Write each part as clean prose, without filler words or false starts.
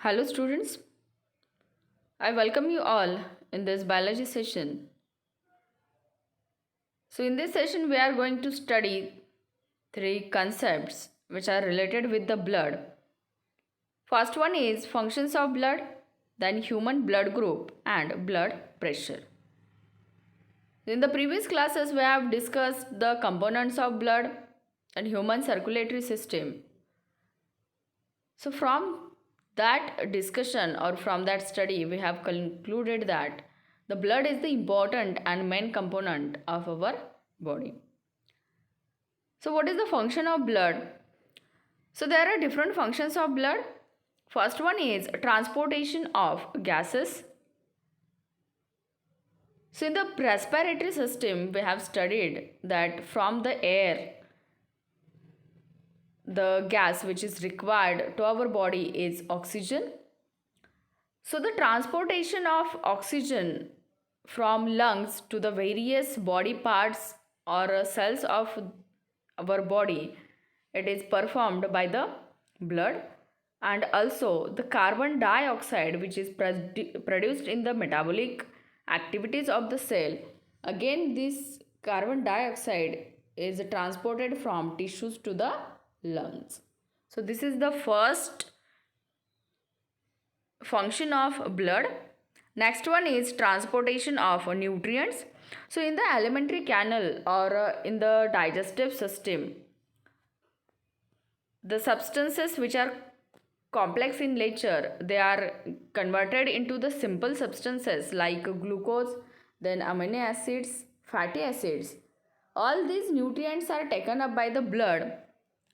Hello students, I welcome you all in this biology session. So in this session we are going to study three concepts which are related with the blood. First one is functions of blood, then human blood group and blood pressure. In the previous classes we have discussed the components of blood and human circulatory system. So from that discussion or from that study, we have concluded that the blood is the important and main component of our body. So what is the function of blood? So there are different functions of blood. First one is transportation of gases. So in the respiratory system, we have studied that from the air, the gas which is required to our body is oxygen. So the transportation of oxygen from lungs to the various body parts or cells of our body, it is performed by the blood, and also the carbon dioxide which is produced in the metabolic activities of the cell. Again, this carbon dioxide is transported from tissues to the lungs. So this is the first function of blood. Next one is transportation of nutrients. So in the alimentary canal or in the digestive system, the substances which are complex in nature, they are converted into the simple substances like glucose, then amino acids, fatty acids. All these nutrients are taken up by the blood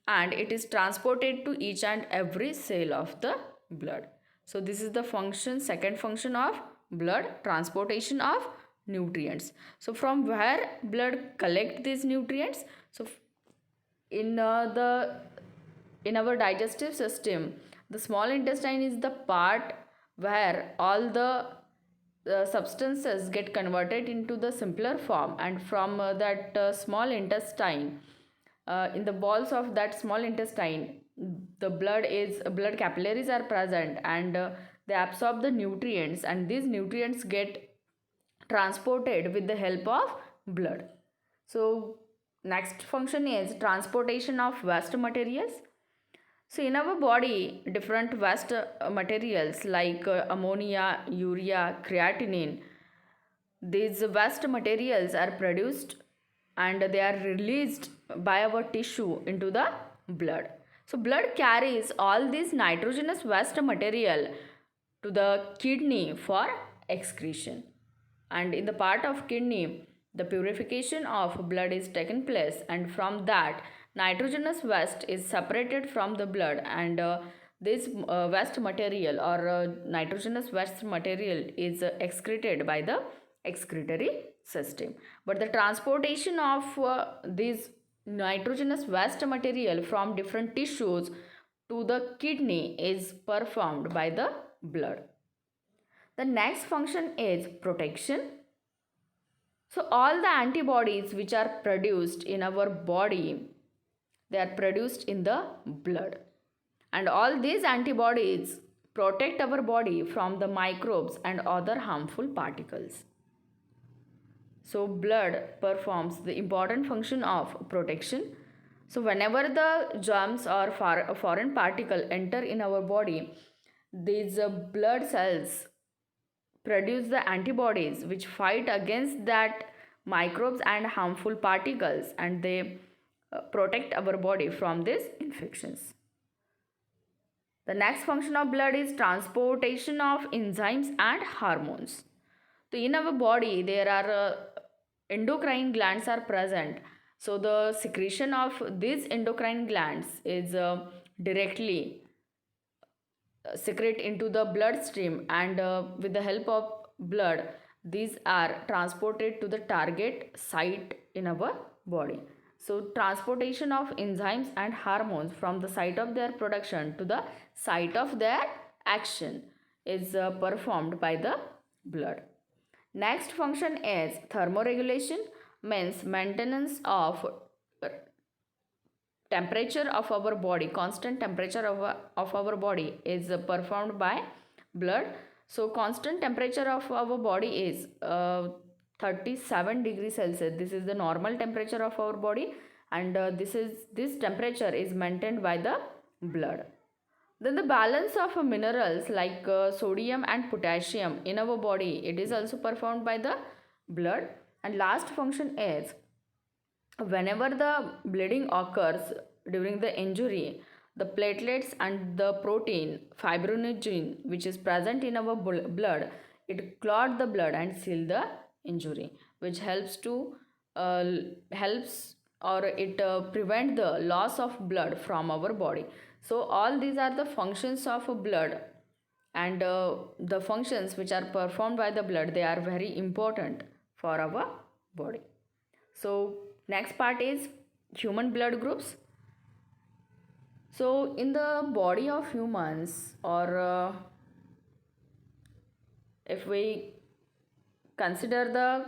and it is transported to each and every cell of the blood. So this is the function, second function of blood, transportation of nutrients. So from where blood collect these nutrients? So in our digestive system, the small intestine is the part where all the substances get converted into the simpler form, and from that small intestine, in the walls of that small intestine, the blood capillaries are present, and they absorb the nutrients, and these nutrients get transported with the help of blood. So next function is transportation of waste materials. So in our body, different waste materials like ammonia, urea, creatinine, these waste materials are produced and they are released by our tissue into the blood. So blood carries all this nitrogenous waste material to the kidney for excretion. And in the part of kidney, the purification of blood is taken place, and from that nitrogenous waste is separated from the blood, and this waste material or nitrogenous waste material is excreted by the excretory system. But the transportation of this nitrogenous waste material from different tissues to the kidney is performed by the blood. The next function is protection. So all the antibodies which are produced in our body, they are produced in the blood, and all these antibodies protect our body from the microbes and other harmful particles. So blood performs the important function of protection. So whenever the germs or foreign particle enter in our body, these blood cells produce the antibodies which fight against that microbes and harmful particles, and they protect our body from these infections. The next function of blood is transportation of enzymes and hormones. So in our body there are endocrine glands are present. So the secretion of these endocrine glands is directly secrete into the bloodstream, and with the help of blood these are transported to the target site in our body. So transportation of enzymes and hormones from the site of their production to the site of their action is performed by the blood. Next function is thermoregulation, means maintenance of temperature of our body, constant temperature of our body is performed by blood. So constant temperature of our body is 37 degrees Celsius. This is the normal temperature of our body, and this temperature is maintained by the blood. Then the balance of minerals like sodium and potassium in our body, it is also performed by the blood. And last function is, whenever the bleeding occurs during the injury, the platelets and the protein fibrinogen which is present in our blood, it clot the blood and seal the injury, which uh, helps or it prevent the loss of blood from our body. So all these are the functions of blood, and the functions which are performed by the blood, they are very important for our body. So next part is human blood groups. So in the body of humans, or if we consider the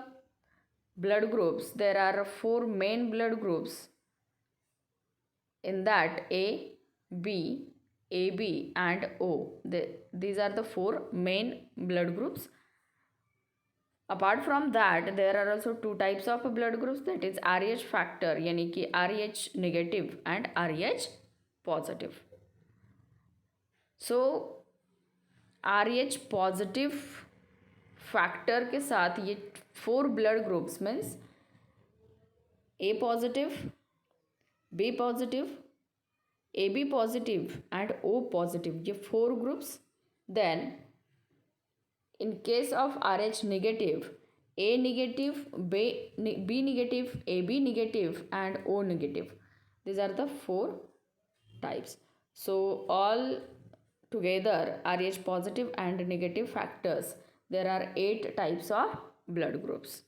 blood groups, there are four main blood groups. In that, A, B, AB and O. These are the four main blood groups. Apart from that, there are also two types of blood groups, that is RH factor यानी कि RH negative and RH positive. So RH positive factor के साथ ये four blood groups means A positive, B positive, AB positive and O positive, ये four groups. Then in case of RH negative, A negative, B negative, AB negative and O negative. These are the four types. So all together RH positive and negative factors, there are 8 types of blood groups.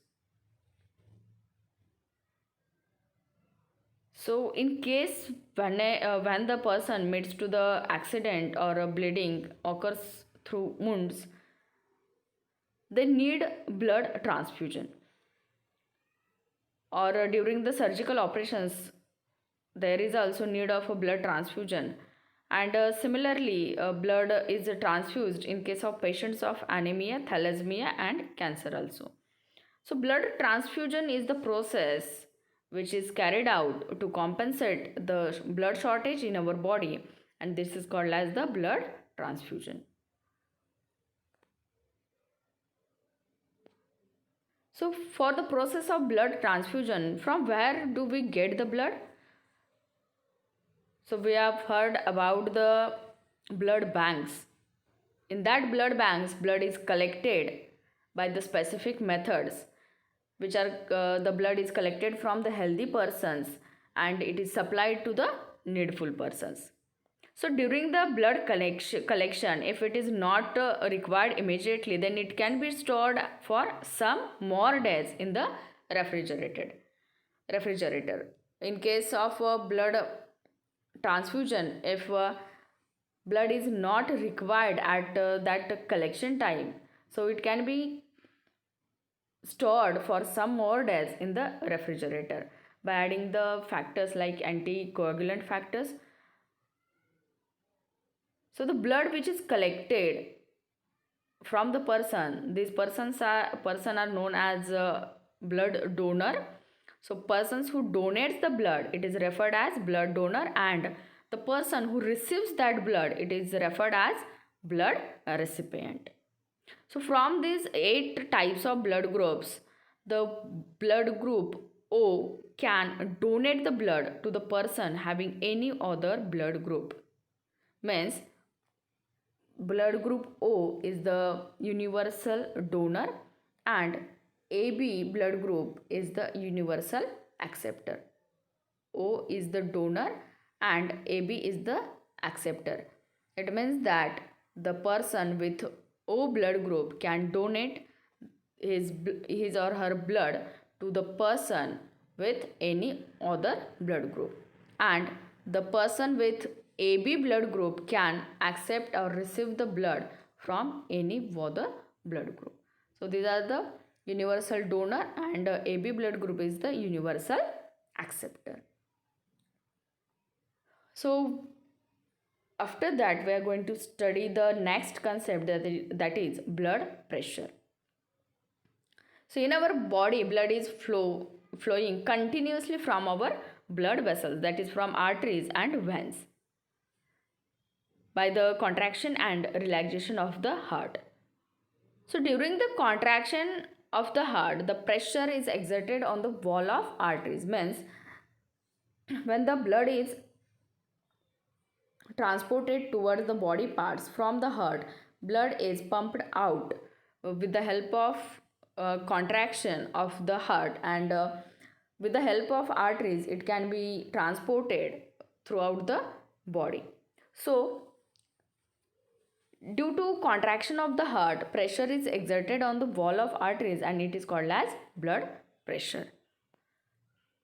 So in case when the person meets to the accident or a bleeding occurs through wounds, they need blood transfusion. Or during the surgical operations, there is also need of a blood transfusion. And similarly, blood is transfused in case of patients of anemia, thalassemia and cancer also. So blood transfusion is the process which is carried out to compensate the blood shortage in our body, and this is called as the blood transfusion. So for the process of blood transfusion, from where do we get the blood? So we have heard about the blood banks. In that blood banks, blood is collected by the specific methods, which are the blood is collected from the healthy persons and it is supplied to the needful persons. So during the blood collection, if it is not required immediately, then it can be stored for some more days in the refrigerator. In case of blood transfusion, if blood is not required at that collection time, so it can be stored for some more days in the refrigerator by adding the factors like anticoagulant factors. So the blood which is collected from the person, these persons are known as blood donor. So persons who donates the blood, it is referred as blood donor, and the person who receives that blood, it is referred as blood recipient. So from these 8 types of blood groups, the blood group O can donate the blood to the person having any other blood group. Means blood group O is the universal donor and AB blood group is the universal acceptor. O is the donor and AB is the acceptor. It means that the person with O blood group can donate his or her blood to the person with any other blood group, and the person with AB blood group can accept or receive the blood from any other blood group. So these are the universal donor and AB blood group is the universal acceptor. So after that we are going to study the next concept, that is blood pressure. So in our body, blood is flowing continuously from our blood vessels, that is from arteries and veins, by the contraction and relaxation of the heart. So during the contraction of the heart, the pressure is exerted on the wall of arteries. Means when the blood is transported towards the body parts from the heart, blood is pumped out with the help of contraction of the heart, and with the help of arteries it can be transported throughout the body. So due to contraction of the heart, pressure is exerted on the wall of arteries and it is called as blood pressure.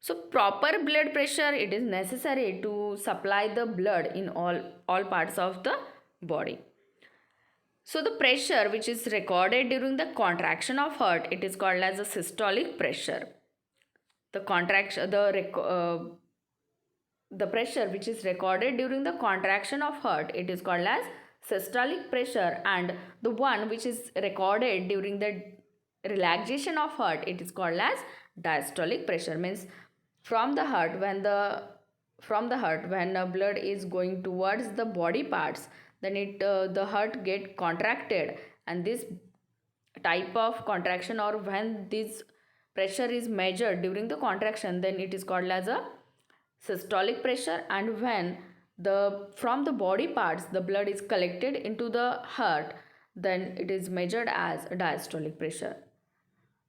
So proper blood pressure, it is necessary to supply the blood in all parts of the body. So the pressure which is recorded during the contraction of heart, it is called as a systolic pressure. The contraction, the pressure which is recorded during the contraction of heart, it is called as systolic pressure, and the one which is recorded during the relaxation of heart, it is called as diastolic pressure. Means from the heart, when blood is going towards the body parts, then the heart get contracted, and this type of contraction, or when this pressure is measured during the contraction, then it is called as a systolic pressure. And when the from the body parts the blood is collected into the heart, then it is measured as diastolic pressure.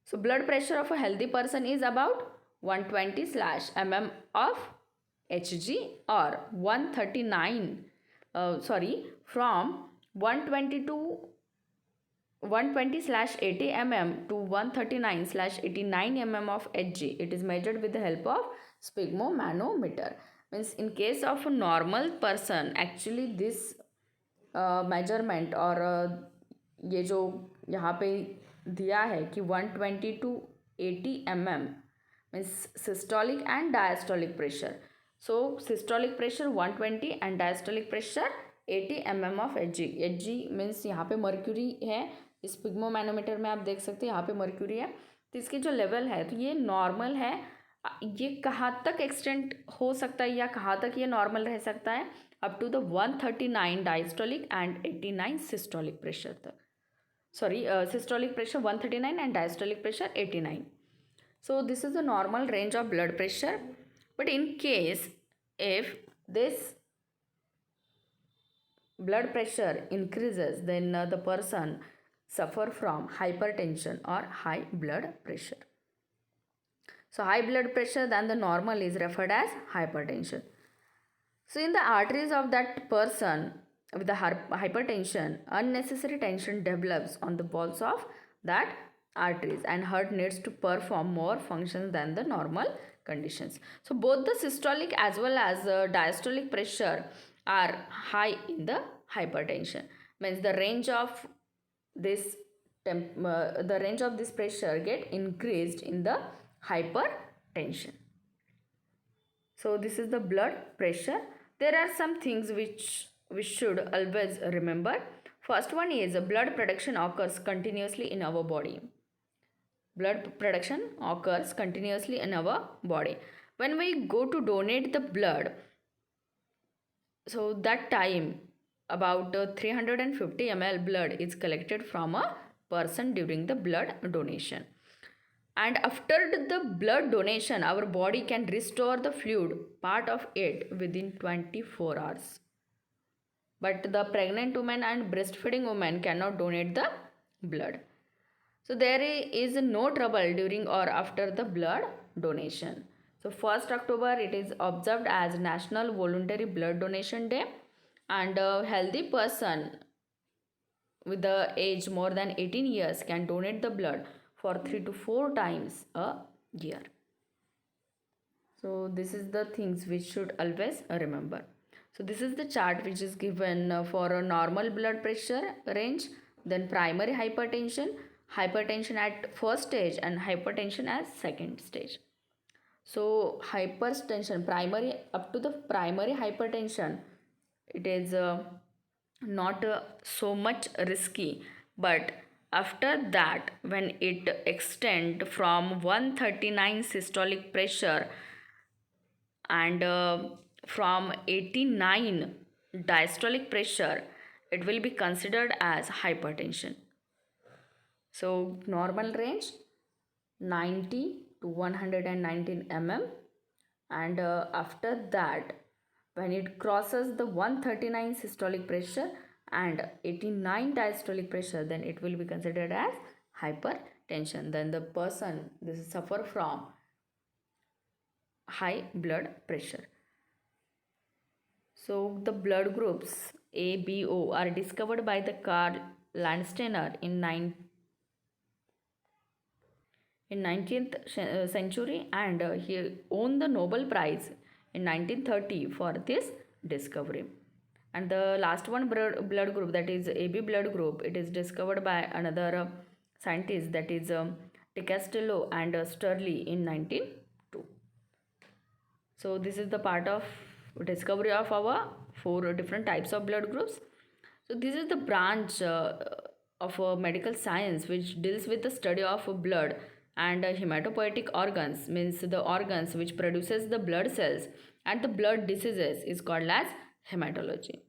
So blood pressure of a healthy person is about 120/mm of Hg, or 139 from 120 to 120/80 mm to 139/89 mm of Hg. It is measured with the help of sphygmomanometer. Means in case of a normal person, actually this measurement, और ये जो यहाँ पे दिया है कि 120 to 80 mm means systolic and diastolic pressure. So systolic pressure 120 and diastolic pressure 80 mm of Hg. Hg means यहाँ पे मर्क्यूरी है, इस पिग्मोमैनोमीटर में आप देख सकते हैं यहाँ पे मर्क्यूरी है, तो इसकी जो लेवल है तो ये नॉर्मल है. ये कहाँ तक एक्सटेंड हो सकता है या कहाँ तक ये नॉर्मल रह सकता है? Up to the 139 diastolic and 89 systolic pressure तक. Sorry, systolic pressure 139 and diastolic pressure 89. So this is the normal range of blood pressure. But in case if this blood pressure increases, then the person suffer from hypertension or high blood pressure. So high blood pressure than the normal is referred as hypertension. So in the arteries of that person with the hypertension, unnecessary tension develops on the walls of that arteries, and heart needs to perform more functions than the normal conditions. So both the systolic as well as diastolic pressure are high in the hypertension. Means the range of this pressure get increased in the hypertension. So this is the blood pressure. There are some things which we should always remember. First one is blood production occurs continuously in our body. Blood production occurs continuously in our body. When we go to donate the blood, so that time about 350 ml blood is collected from a person during the blood donation. And after the blood donation, our body can restore the fluid part of it within 24 hours. But the pregnant woman and breastfeeding woman cannot donate the blood. So there is no trouble during or after the blood donation. So 1st October it is observed as National Voluntary Blood Donation Day, and a healthy person with the age more than 18 years can donate the blood for 3 to 4 times a year. So this is the things which should always remember. So this is the chart which is given for a normal blood pressure range, then primary hypertension, hypertension at first stage and hypertension as second stage. So hypertension, primary up to the primary hypertension, it is not so much risky, but after that when it extend from 139 systolic pressure and from 89 diastolic pressure, it will be considered as hypertension. So normal range 90 to 119 mm, and after that when it crosses the 139 systolic pressure and 89 diastolic pressure, then it will be considered as hypertension. Then the person this suffer from high blood pressure. So the blood groups A, B, O are discovered by the Karl Landsteiner in 19th century, and he won the Nobel Prize in 1930 for this discovery. And the last one blood group, that is AB blood group, it is discovered by another scientist, that is De Castillo and Sturley in 1902. So this is the part of discovery of our four different types of blood groups. So this is the branch of medical science which deals with the study of blood and hematopoietic organs, means the organs which produces the blood cells and the blood diseases, is called as hematology.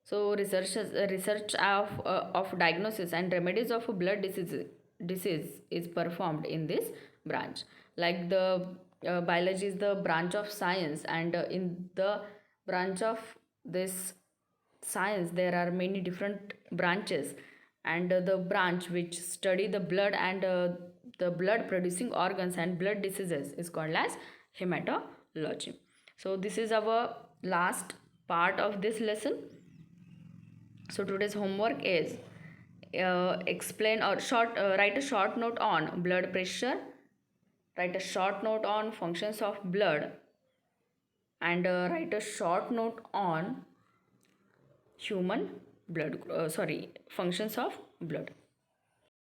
So research of diagnosis and remedies of blood disease is performed in this branch. Like the biology is the branch of science, and in the branch of this science there are many different branches, and the branch which study the blood and the blood producing organs and blood diseases is called as hematology. So this is our last part of this lesson. So today's homework is explain or write a short note on blood pressure, write a short note on functions of blood, and write a short note on human blood functions of blood.